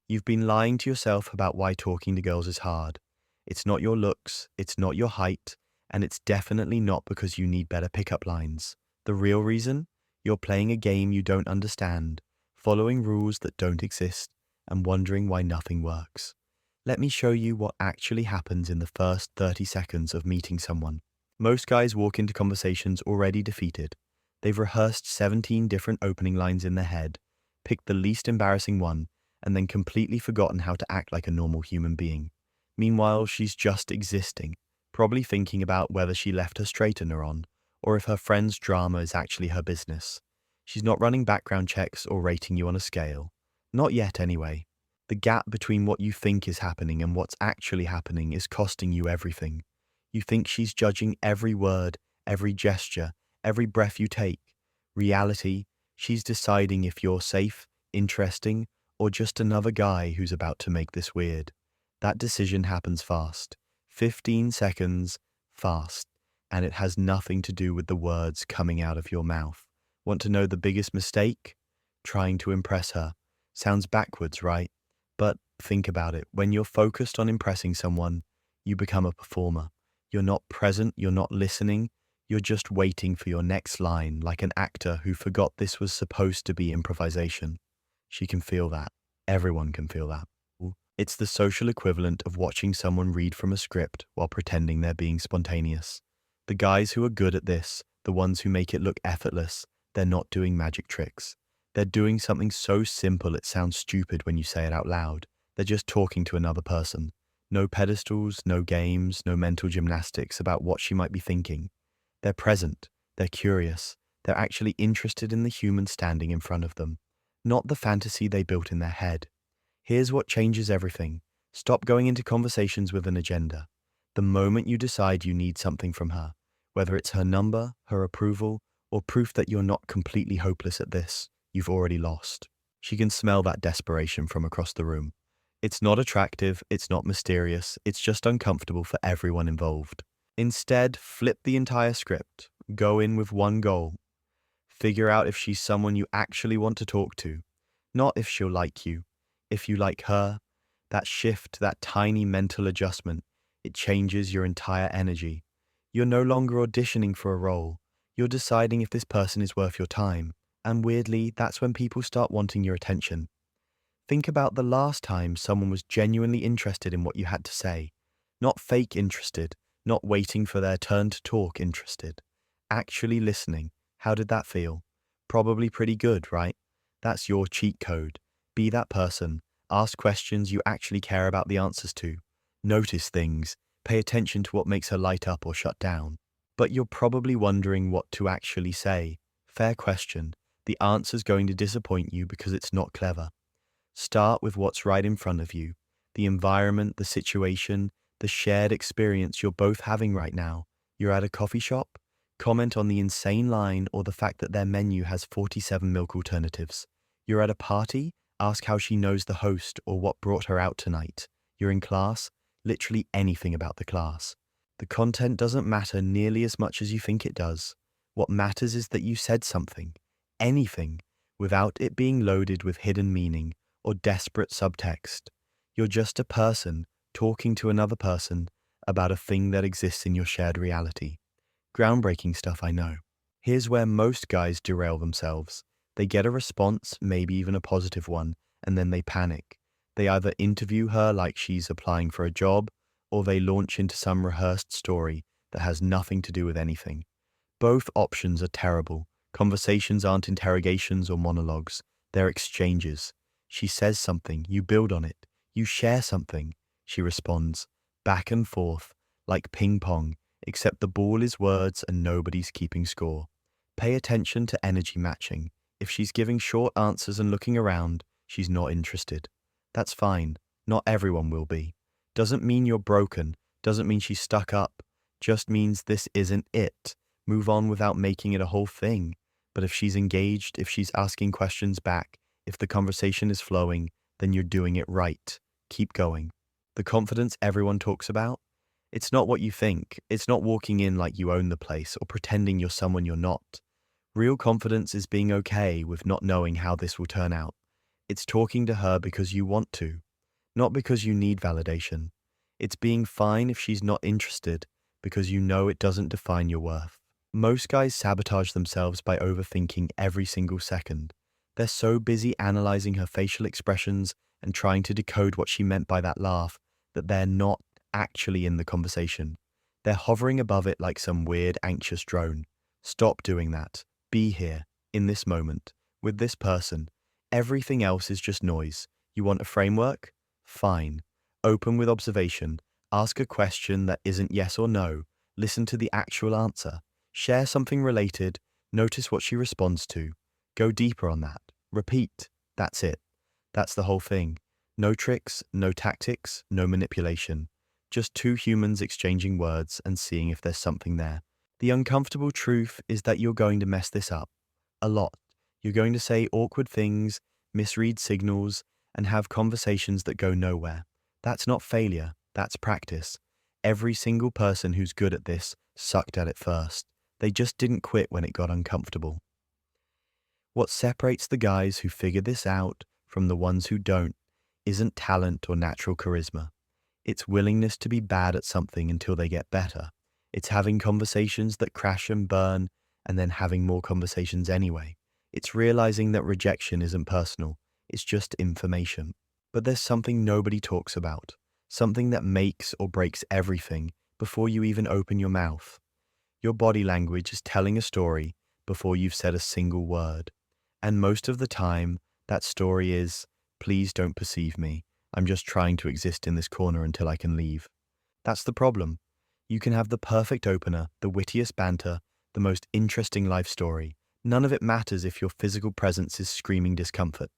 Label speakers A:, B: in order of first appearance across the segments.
A: You've been lying to yourself about why talking to girls is hard. It's not your looks, it's not your height, and it's definitely not because you need better pickup lines. The real reason? You're playing a game you don't understand, following rules that don't exist, and wondering why nothing works. Let me show you what actually happens in the first 30 seconds of meeting someone. Most guys walk into conversations already defeated. They've rehearsed 17 different opening lines in their head, picked the least embarrassing one, and then completely forgotten how to act like a normal human being. Meanwhile, she's just existing, probably thinking about whether she left her straightener on, or if her friend's drama is actually her business. She's not running background checks or rating you on a scale. Not yet, anyway. The gap between what you think is happening and what's actually happening is costing you everything. You think she's judging every word, every gesture, every breath you take. Reality, she's deciding if you're safe, interesting, or just another guy who's about to make this weird. That decision happens fast. 15 seconds, fast. And it has nothing to do with the words coming out of your mouth. Want to know the biggest mistake? Trying to impress her. Sounds backwards, right? But think about it. When you're focused on impressing someone, you become a performer. You're not present, you're not listening, you're just waiting for your next line, like an actor who forgot this was supposed to be improvisation. She can feel that. Everyone can feel that. It's the social equivalent of watching someone read from a script while pretending they're being spontaneous. The guys who are good at this, the ones who make it look effortless, they're not doing magic tricks. They're doing something so simple it sounds stupid when you say it out loud. They're just talking to another person. No pedestals, no games, no mental gymnastics about what she might be thinking. They're present, they're curious, they're actually interested in the human standing in front of them, not the fantasy they built in their head. Here's what changes everything. Stop going into conversations with an agenda. The moment you decide you need something from her, whether it's her number, her approval, or proof that you're not completely hopeless at this, you've already lost. She can smell that desperation from across the room. It's not attractive, it's not mysterious, it's just uncomfortable for everyone involved. Instead, flip the entire script. Go in with one goal. Figure out if she's someone you actually want to talk to, not if she'll like you. If you like her, that shift, that tiny mental adjustment, it changes your entire energy. You're no longer auditioning for a role. You're deciding if this person is worth your time. And weirdly, that's when people start wanting your attention. Think about the last time someone was genuinely interested in what you had to say. Not fake interested, not waiting for their turn to talk interested. Actually listening. How did that feel? Probably pretty good, right? That's your cheat code. Be that person. Ask questions you actually care about the answers to. Notice things. Pay attention to what makes her light up or shut down. But you're probably wondering what to actually say. Fair question. The answer's going to disappoint you because it's not clever. Start with what's right in front of you. The environment, the situation, the shared experience you're both having right now. You're at a coffee shop? Comment on the insane line or the fact that their menu has 47 milk alternatives. You're at a party? Ask how she knows the host or what brought her out tonight. You're in class? Literally anything about the class. The content doesn't matter nearly as much as you think it does. What matters is that you said something, anything, without it being loaded with hidden meaning or desperate subtext. You're just a person talking to another person about a thing that exists in your shared reality. Groundbreaking stuff, I know. Here's where most guys derail themselves. They get a response, maybe even a positive one, and then they panic. They either interview her like she's applying for a job, or they launch into some rehearsed story that has nothing to do with anything. Both options are terrible. Conversations aren't interrogations or monologues. They're exchanges. She says something, you build on it. You share something. She responds. Back and forth, like ping pong, except the ball is words and nobody's keeping score. Pay attention to energy matching. If she's giving short answers and looking around, she's not interested. That's fine. Not everyone will be. Doesn't mean you're broken. Doesn't mean she's stuck up. Just means this isn't it. Move on without making it a whole thing. But if she's engaged, if she's asking questions back, if the conversation is flowing, then you're doing it right. Keep going. The confidence everyone talks about? It's not what you think. It's not walking in like you own the place or pretending you're someone you're not. Real confidence is being okay with not knowing how this will turn out. It's talking to her because you want to, not because you need validation. It's being fine if she's not interested because you know it doesn't define your worth. Most guys sabotage themselves by overthinking every single second. They're so busy analyzing her facial expressions and trying to decode what she meant by that laugh that they're not actually in the conversation. They're hovering above it like some weird, anxious drone. Stop doing that. Be here, in this moment, with this person. Everything else is just noise. You want a framework? Fine. Open with observation. Ask a question that isn't yes or no. Listen to the actual answer. Share something related. Notice what she responds to. Go deeper on that. Repeat. That's it. That's the whole thing. No tricks, no tactics, no manipulation. Just two humans exchanging words and seeing if there's something there. The uncomfortable truth is that you're going to mess this up. A lot. You're going to say awkward things, misread signals, and have conversations that go nowhere. That's not failure, that's practice. Every single person who's good at this sucked at it first. They just didn't quit when it got uncomfortable. What separates the guys who figure this out from the ones who don't isn't talent or natural charisma. It's willingness to be bad at something until they get better. It's having conversations that crash and burn and then having more conversations anyway. It's realizing that rejection isn't personal, it's just information. But there's something nobody talks about, something that makes or breaks everything before you even open your mouth. Your body language is telling a story before you've said a single word. And most of the time, that story is, please don't perceive me. I'm just trying to exist in this corner until I can leave. That's the problem. You can have the perfect opener, the wittiest banter, the most interesting life story. None of it matters if your physical presence is screaming discomfort.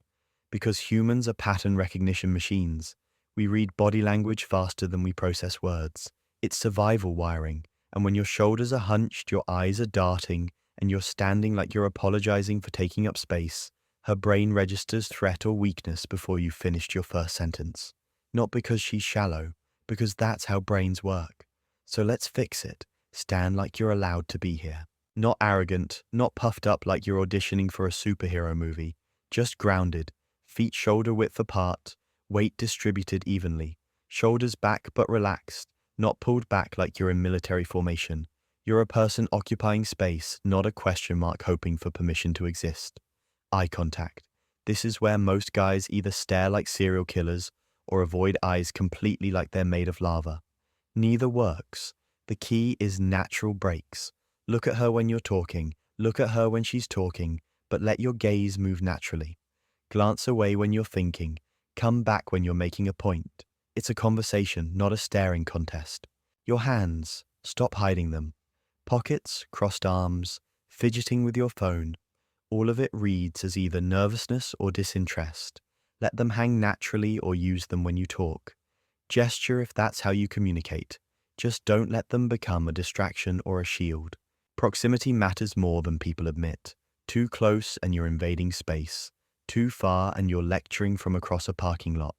A: Because humans are pattern recognition machines. We read body language faster than we process words. It's survival wiring. And when your shoulders are hunched, your eyes are darting, and you're standing like you're apologizing for taking up space, her brain registers threat or weakness before you've finished your first sentence. Not because she's shallow, because that's how brains work. So let's fix it. Stand like you're allowed to be here. Not arrogant, not puffed up like you're auditioning for a superhero movie. Just grounded, feet shoulder width apart, weight distributed evenly. Shoulders back but relaxed, not pulled back like you're in military formation. You're a person occupying space, not a question mark hoping for permission to exist. Eye contact. This is where most guys either stare like serial killers or avoid eyes completely like they're made of lava. Neither works. The key is natural breaks. Look at her when you're talking, look at her when she's talking, but let your gaze move naturally. Glance away when you're thinking, come back when you're making a point. It's a conversation, not a staring contest. Your hands, stop hiding them. Pockets, crossed arms, fidgeting with your phone. All of it reads as either nervousness or disinterest. Let them hang naturally or use them when you talk. Gesture if that's how you communicate. Just don't let them become a distraction or a shield. Proximity matters more than people admit. Too close and you're invading space. Too far and you're lecturing from across a parking lot.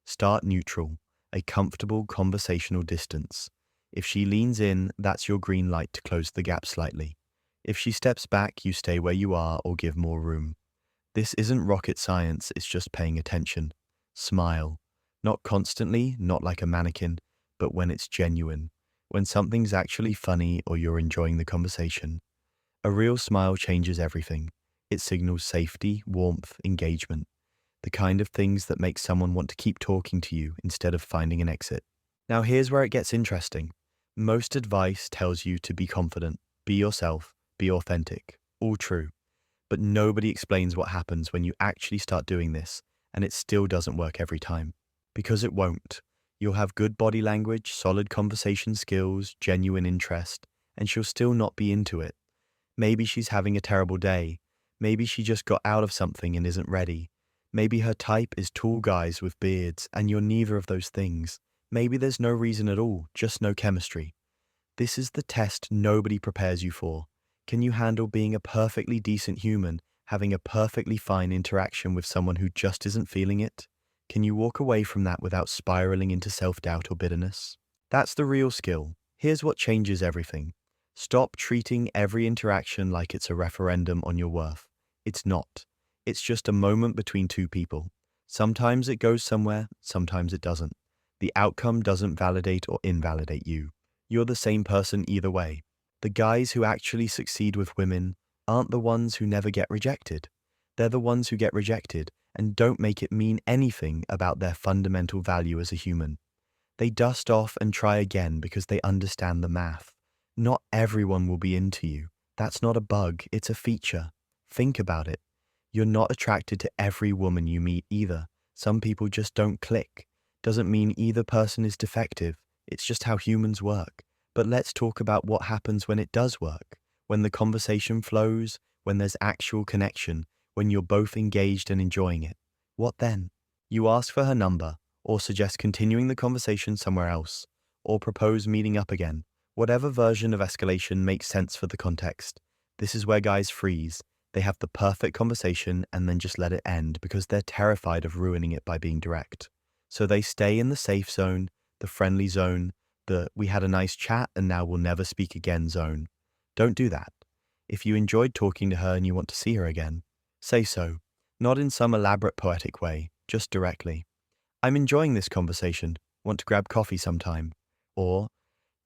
A: Start neutral, a comfortable conversational distance. If she leans in, that's your green light to close the gap slightly. If she steps back, you stay where you are or give more room. This isn't rocket science, it's just paying attention. Smile. Not constantly, not like a mannequin, but when it's genuine. When something's actually funny or you're enjoying the conversation. A real smile changes everything. It signals safety, warmth, engagement. The kind of things that make someone want to keep talking to you instead of finding an exit. Now here's where it gets interesting. Most advice tells you to be confident, be yourself, be authentic. All true. But nobody explains what happens when you actually start doing this, and it still doesn't work every time. Because it won't. You'll have good body language, solid conversation skills, genuine interest, and she'll still not be into it. Maybe she's having a terrible day. Maybe she just got out of something and isn't ready. Maybe her type is tall guys with beards, and you're neither of those things. Maybe there's no reason at all, just no chemistry. This is the test nobody prepares you for. Can you handle being a perfectly decent human, having a perfectly fine interaction with someone who just isn't feeling it? Can you walk away from that without spiraling into self-doubt or bitterness? That's the real skill. Here's what changes everything. Stop treating every interaction like it's a referendum on your worth. It's not. It's just a moment between two people. Sometimes it goes somewhere, sometimes it doesn't. The outcome doesn't validate or invalidate you. You're the same person either way. The guys who actually succeed with women aren't the ones who never get rejected. They're the ones who get rejected and don't make it mean anything about their fundamental value as a human. They dust off and try again because they understand the math. Not everyone will be into you. That's not a bug, it's a feature. Think about it. You're not attracted to every woman you meet either. Some people just don't click. Doesn't mean either person is defective. It's just how humans work. But let's talk about what happens when it does work. When the conversation flows, when there's actual connection, when you're both engaged and enjoying it. What then? You ask for her number, or suggest continuing the conversation somewhere else, or propose meeting up again. Whatever version of escalation makes sense for the context. This is where guys freeze. They have the perfect conversation and then just let it end because they're terrified of ruining it by being direct. So they stay in the safe zone, the friendly zone, the we had a nice chat and now we'll never speak again zone. Don't do that. If you enjoyed talking to her and you want to see her again, say so. Not in some elaborate poetic way, just directly. I'm enjoying this conversation. Want to grab coffee sometime? Or,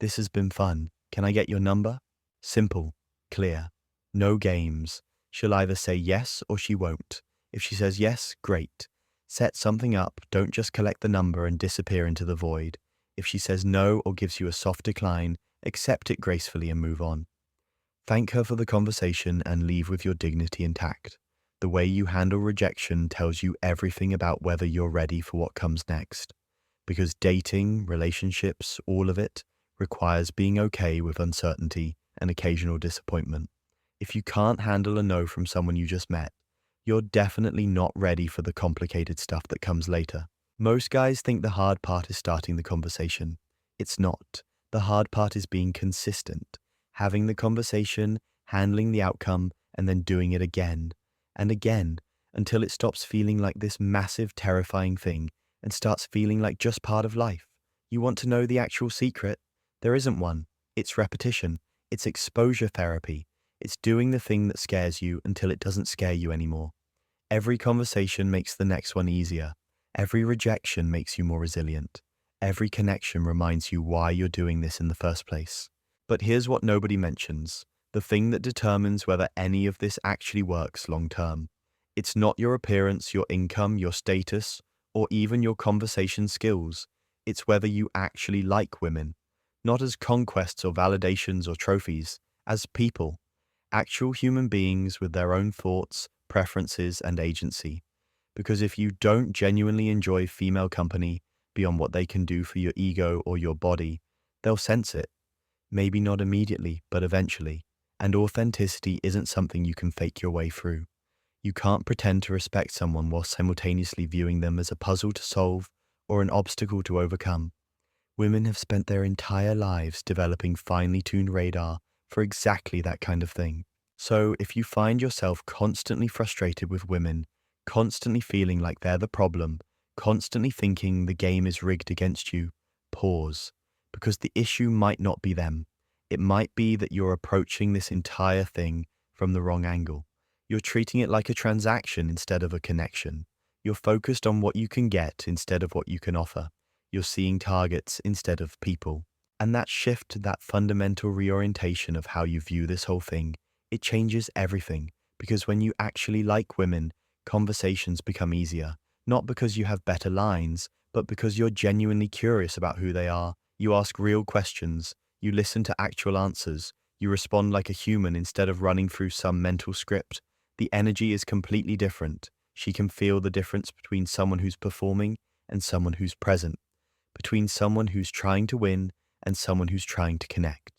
A: this has been fun. Can I get your number? Simple, clear. No games. She'll either say yes or she won't. If she says yes, great. Set something up, don't just collect the number and disappear into the void. If she says no or gives you a soft decline, accept it gracefully and move on. Thank her for the conversation and leave with your dignity intact. The way you handle rejection tells you everything about whether you're ready for what comes next. Because dating, relationships, all of it, requires being okay with uncertainty and occasional disappointment. If you can't handle a no from someone you just met, you're definitely not ready for the complicated stuff that comes later. Most guys think the hard part is starting the conversation. It's not. The hard part is being consistent, having the conversation, handling the outcome, and then doing it again and again until it stops feeling like this massive, terrifying thing and starts feeling like just part of life. You want to know the actual secret? There isn't one. It's repetition. It's exposure therapy. It's doing the thing that scares you until it doesn't scare you anymore. Every conversation makes the next one easier. Every rejection makes you more resilient. Every connection reminds you why you're doing this in the first place. But here's what nobody mentions, the thing that determines whether any of this actually works long term. It's not your appearance, your income, your status, or even your conversation skills. It's whether you actually like women. Not as conquests or validations or trophies, as people. Actual human beings with their own thoughts, preferences, and agency. Because if you don't genuinely enjoy female company beyond what they can do for your ego or your body, they'll sense it. Maybe not immediately, but eventually. And authenticity isn't something you can fake your way through. You can't pretend to respect someone while simultaneously viewing them as a puzzle to solve or an obstacle to overcome. Women have spent their entire lives developing finely tuned radar for exactly that kind of thing. So if you find yourself constantly frustrated with women, constantly feeling like they're the problem, constantly thinking the game is rigged against you, pause. Because the issue might not be them. It might be that you're approaching this entire thing from the wrong angle. You're treating it like a transaction instead of a connection. You're focused on what you can get instead of what you can offer. You're seeing targets instead of people. And that shift, that fundamental reorientation of how you view this whole thing, it changes everything. Because when you actually like women, conversations become easier. Not because you have better lines, but because you're genuinely curious about who they are. You ask real questions. You listen to actual answers. You respond like a human instead of running through some mental script. The energy is completely different. She can feel the difference between someone who's performing and someone who's present. Between someone who's trying to win and someone who's trying to connect.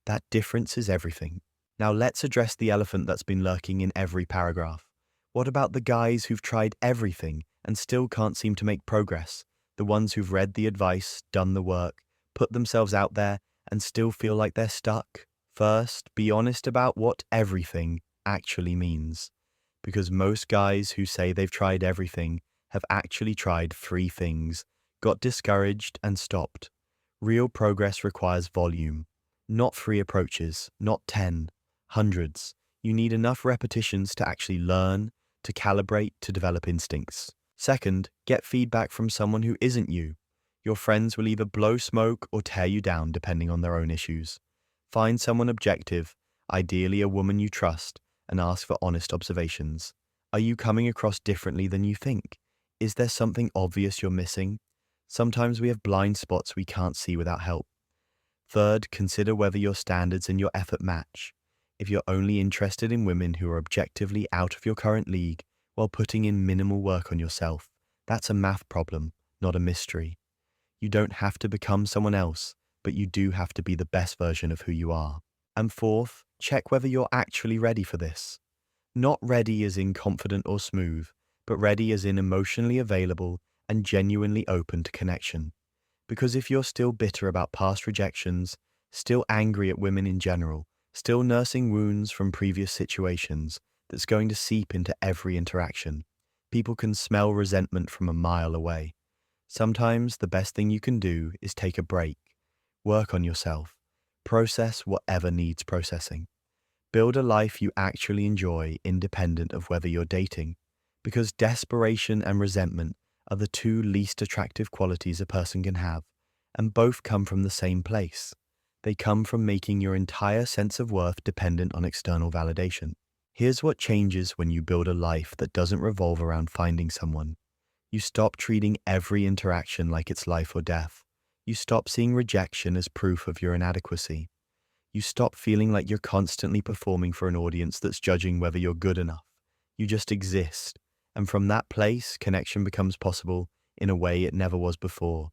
A: That difference is everything. Now let's address the elephant that's been lurking in every paragraph. What about the guys who've tried everything and still can't seem to make progress? The ones who've read the advice, done the work, put themselves out there, and still feel like they're stuck? First, be honest about what everything actually means. Because most guys who say they've tried everything have actually tried 3 things, got discouraged, and stopped. Real progress requires volume. Not 3 approaches, not 10, hundreds. You need enough repetitions to actually learn, to calibrate, to develop instincts. Second, get feedback from someone who isn't you. Your friends will either blow smoke or tear you down depending on their own issues. Find someone objective, ideally a woman you trust, and ask for honest observations. Are you coming across differently than you think? Is there something obvious you're missing? Sometimes we have blind spots we can't see without help. Third, consider whether your standards and your effort match. If you're only interested in women who are objectively out of your current league while putting in minimal work on yourself, that's a math problem, not a mystery. You don't have to become someone else, but you do have to be the best version of who you are. And fourth, check whether you're actually ready for this. Not ready as in confident or smooth, but ready as in emotionally available and genuinely open to connection. Because if you're still bitter about past rejections, still angry at women in general, still nursing wounds from previous situations, that's going to seep into every interaction. People can smell resentment from a mile away. Sometimes the best thing you can do is take a break, work on yourself, process whatever needs processing. Build a life you actually enjoy independent of whether you're dating, because desperation and resentment are the two least attractive qualities a person can have, and both come from the same place. They come from making your entire sense of worth dependent on external validation. Here's what changes when you build a life that doesn't revolve around finding someone. You stop treating every interaction like it's life or death. You stop seeing rejection as proof of your inadequacy. You stop feeling like you're constantly performing for an audience that's judging whether you're good enough. You just exist. And from that place, connection becomes possible in a way it never was before.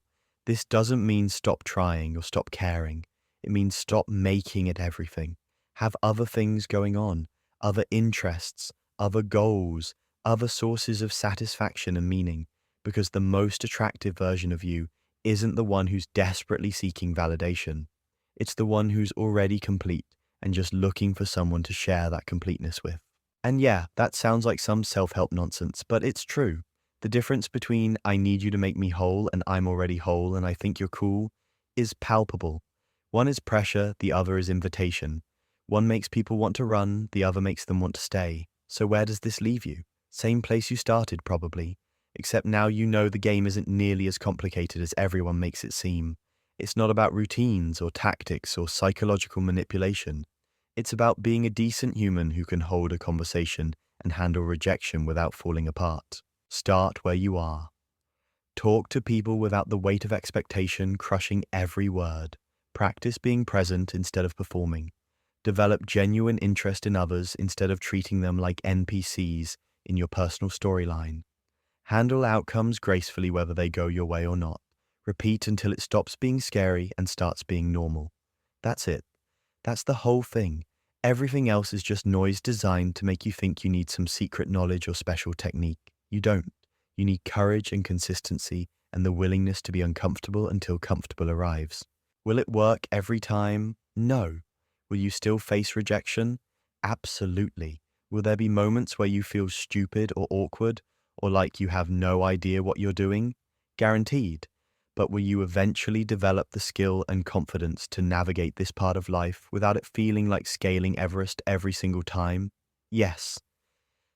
A: This doesn't mean stop trying or stop caring. It means stop making it everything. Have other things going on, other interests, other goals, other sources of satisfaction and meaning, because the most attractive version of you isn't the one who's desperately seeking validation. It's the one who's already complete and just looking for someone to share that completeness with. And yeah, that sounds like some self-help nonsense, but it's true. The difference between I need you to make me whole and I'm already whole and I think you're cool is palpable. One is pressure, the other is invitation. One makes people want to run, the other makes them want to stay. So where does this leave you? Same place you started, probably. Except now you know the game isn't nearly as complicated as everyone makes it seem. It's not about routines or tactics or psychological manipulation. It's about being a decent human who can hold a conversation and handle rejection without falling apart. Start where you are. Talk to people without the weight of expectation crushing every word. Practice being present instead of performing. Develop genuine interest in others instead of treating them like NPCs in your personal storyline. Handle outcomes gracefully whether they go your way or not. Repeat until it stops being scary and starts being normal. That's it. That's the whole thing. Everything else is just noise designed to make you think you need some secret knowledge or special technique. You don't. You need courage and consistency and the willingness to be uncomfortable until comfortable arrives. Will it work every time? No. Will you still face rejection? Absolutely. Will there be moments where you feel stupid or awkward or like you have no idea what you're doing? Guaranteed. But will you eventually develop the skill and confidence to navigate this part of life without it feeling like scaling Everest every single time? Yes.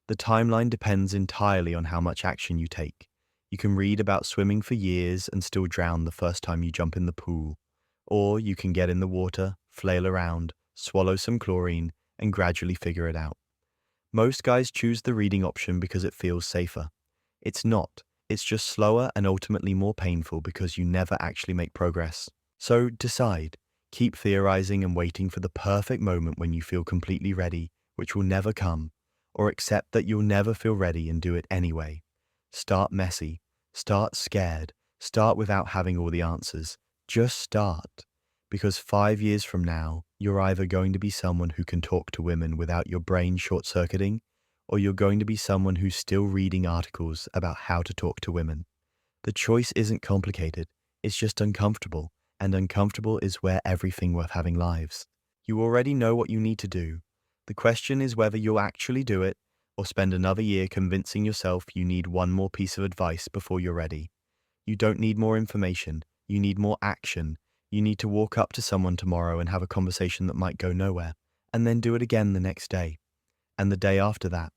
A: The timeline depends entirely on how much action you take. You can read about swimming for years and still drown the first time you jump in the pool. Or you can get in the water, flail around, swallow some chlorine, and gradually figure it out. Most guys choose the reading option because it feels safer. It's not. It's just slower and ultimately more painful because you never actually make progress. So decide. Keep theorizing and waiting for the perfect moment when you feel completely ready, which will never come, or accept that you'll never feel ready and do it anyway. Start messy. Start scared. Start without having all the answers. Just start. Because 5 years from now, you're either going to be someone who can talk to women without your brain short-circuiting, or you're going to be someone who's still reading articles about how to talk to women. The choice isn't complicated, it's just uncomfortable, and uncomfortable is where everything worth having lives. You already know what you need to do. The question is whether you'll actually do it, or spend another year convincing yourself you need one more piece of advice before you're ready. You don't need more information, you need more action. You need to walk up to someone tomorrow and have a conversation that might go nowhere, and then do it again the next day, and the day after that,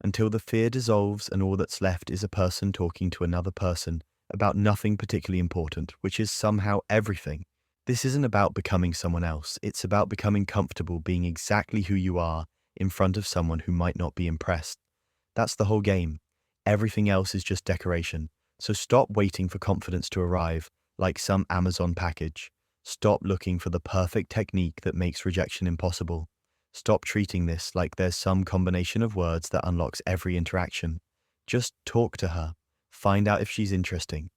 A: until the fear dissolves and all that's left is a person talking to another person about nothing particularly important, which is somehow everything. This isn't about becoming someone else. It's about becoming comfortable being exactly who you are in front of someone who might not be impressed. That's the whole game. Everything else is just decoration. So stop waiting for confidence to arrive like some Amazon package. Stop looking for the perfect technique that makes rejection impossible. Stop treating this like there's some combination of words that unlocks every interaction. Just talk to her. Find out if she's interesting.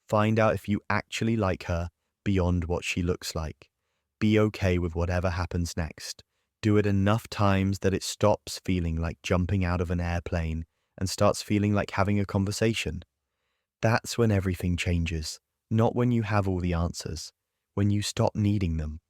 A: Find out if you actually like her beyond what she looks like. Be okay with whatever happens next. Do it enough times that it stops feeling like jumping out of an airplane and starts feeling like having a conversation. That's when everything changes, not when you have all the answers, when you stop needing them.